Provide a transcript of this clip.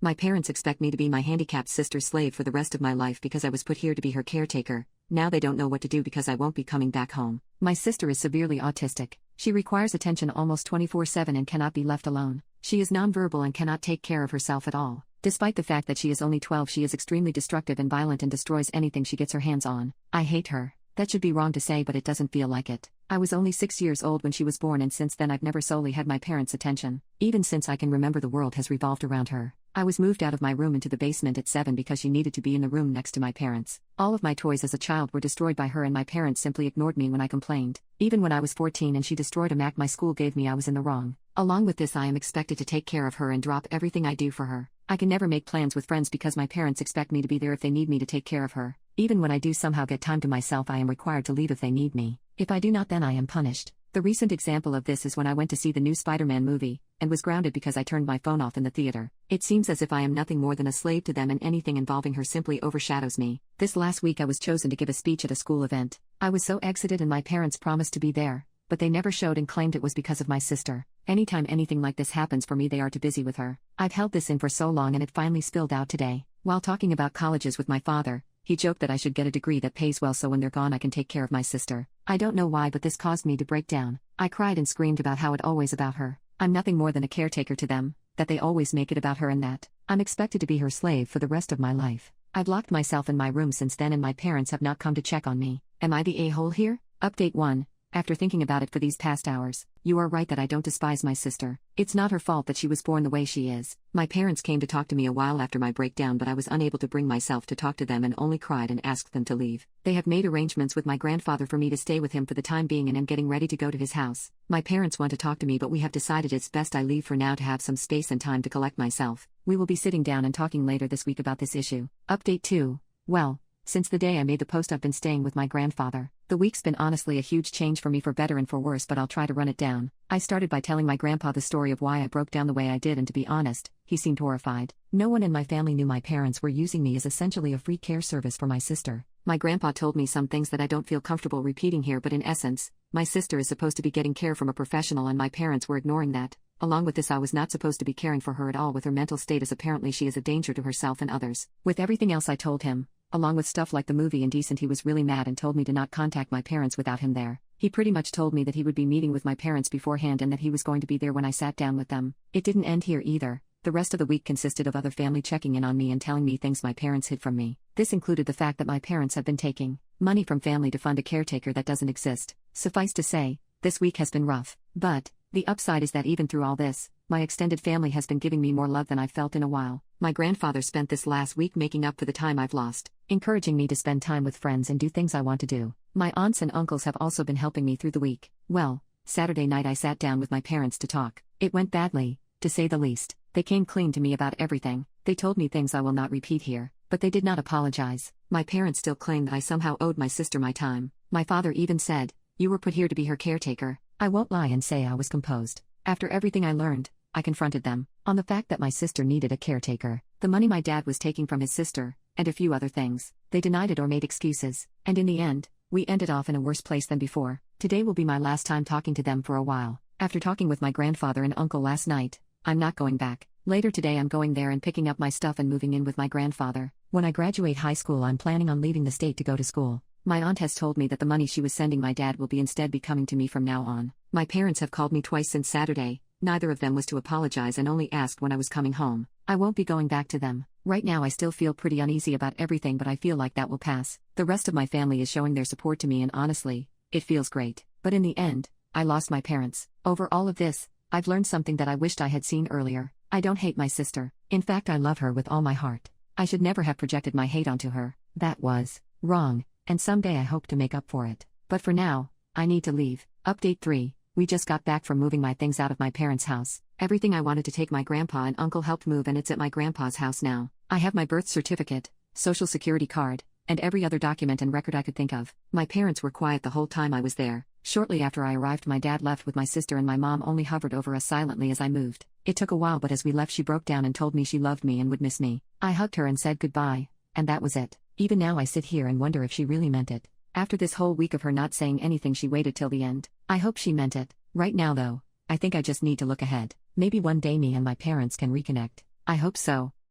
My parents expect me to be my handicapped sister's slave for the rest of my life because I was put here to be her caretaker. Now they don't know what to do because I won't be coming back home. My sister is severely autistic. She requires attention almost 24/7 and cannot be left alone. She is nonverbal and cannot take care of herself at all. Despite the fact that she is only 12, she is extremely destructive and violent and destroys anything she gets her hands on. I hate her. That should be wrong to say, but it doesn't feel like it. I was only 6 years old when she was born, and since then I've never solely had my parents' attention. Even since I can remember, the world has revolved around her. I was moved out of my room into the basement at 7 because she needed to be in the room next to my parents. All of my toys as a child were destroyed by her, and my parents simply ignored me when I complained. Even when I was 14 and she destroyed a Mac my school gave me, I was in the wrong. Along with this, I am expected to take care of her and drop everything I do for her. I can never make plans with friends because my parents expect me to be there if they need me to take care of her. Even when I do somehow get time to myself, I am required to leave if they need me. If I do not, then I am punished. The recent example of this is when I went to see the new Spider-Man movie, and was grounded because I turned my phone off in the theater. It seems as if I am nothing more than a slave to them, and anything involving her simply overshadows me. This last week I was chosen to give a speech at a school event. I was so excited, and my parents promised to be there, but they never showed and claimed it was because of my sister. Anytime anything like this happens for me, they are too busy with her. I've held this in for so long, and it finally spilled out today. While talking about colleges with my father, he joked that I should get a degree that pays well so when they're gone I can take care of my sister. I don't know why, but this caused me to break down. I cried and screamed about how it always about her. I'm nothing more than a caretaker to them, that they always make it about her, and that I'm expected to be her slave for the rest of my life. I've locked myself in my room since then, and my parents have not come to check on me. Am I the a-hole here? Update 1. After thinking about it for these past hours, you are right that I don't despise my sister. It's not her fault that she was born the way she is. My parents came to talk to me a while after my breakdown, but I was unable to bring myself to talk to them and only cried and asked them to leave. They have made arrangements with my grandfather for me to stay with him for the time being, and am getting ready to go to his house. My parents want to talk to me, but we have decided it's best I leave for now to have some space and time to collect myself. We will be sitting down and talking later this week about this issue. Update 2. Well, since the day I made the post, I've been staying with my grandfather. The week's been honestly a huge change for me, for better and for worse, but I'll try to run it down. I started by telling my grandpa the story of why I broke down the way I did, and to be honest, he seemed horrified. No one in my family knew my parents were using me as essentially a free care service for my sister. My grandpa told me some things that I don't feel comfortable repeating here, but in essence, my sister is supposed to be getting care from a professional, and my parents were ignoring that. Along with this, I was not supposed to be caring for her at all with her mental state, as apparently she is a danger to herself and others. With everything else I told him, along with stuff like the movie Indecent, he was really mad and told me to not contact my parents without him there. He pretty much told me that he would be meeting with my parents beforehand and that he was going to be there when I sat down with them. It didn't end here either. The rest of the week consisted of other family checking in on me and telling me things my parents hid from me. This included the fact that my parents have been taking money from family to fund a caretaker that doesn't exist. Suffice to say, this week has been rough. But the upside is that even through all this, my extended family has been giving me more love than I've felt in a while. My grandfather spent this last week making up for the time I've lost, encouraging me to spend time with friends and do things I want to do. My aunts and uncles have also been helping me through the week. Well, Saturday night I sat down with my parents to talk. It went badly, to say the least. They came clean to me about everything. They told me things I will not repeat here, but they did not apologize. My parents still claim that I somehow owed my sister my time. My father even said, "You were put here to be her caretaker." I won't lie and say I was composed. After everything I learned, I confronted them on the fact that my sister needed a caretaker, the money my dad was taking from his sister, and a few other things. They denied it or made excuses, and in the end, we ended off in a worse place than before. Today will be my last time talking to them for a while. After talking with my grandfather and uncle last night, I'm not going back. Later today I'm going there and picking up my stuff and moving in with my grandfather. When I graduate high school, I'm planning on leaving the state to go to school. My aunt has told me that the money she was sending my dad will instead be coming to me from now on. My parents have called me twice since Saturday. Neither of them was to apologize and only asked when I was coming home. I won't be going back to them. Right now I still feel pretty uneasy about everything, but I feel like that will pass. The rest of my family is showing their support to me, and honestly, it feels great. But in the end, I lost my parents. Over all of this, I've learned something that I wished I had seen earlier. I don't hate my sister. In fact, I love her with all my heart. I should never have projected my hate onto her. That was wrong, and someday I hope to make up for it. But for now, I need to leave. Update 3. We just got back from moving my things out of my parents' house. Everything I wanted to take my grandpa and uncle helped move, and it's at my grandpa's house now. I have my birth certificate, social security card, and every other document and record I could think of. My parents were quiet the whole time I was there. Shortly after I arrived, my dad left with my sister, and my mom only hovered over us silently as I moved. It took a while, but as we left she broke down and told me she loved me and would miss me. I hugged her and said goodbye, and that was it. Even now I sit here and wonder if she really meant it. After this whole week of her not saying anything, she waited till the end. I hope she meant it. Right now though, I think I just need to look ahead. Maybe one day me and my parents can reconnect. I hope so.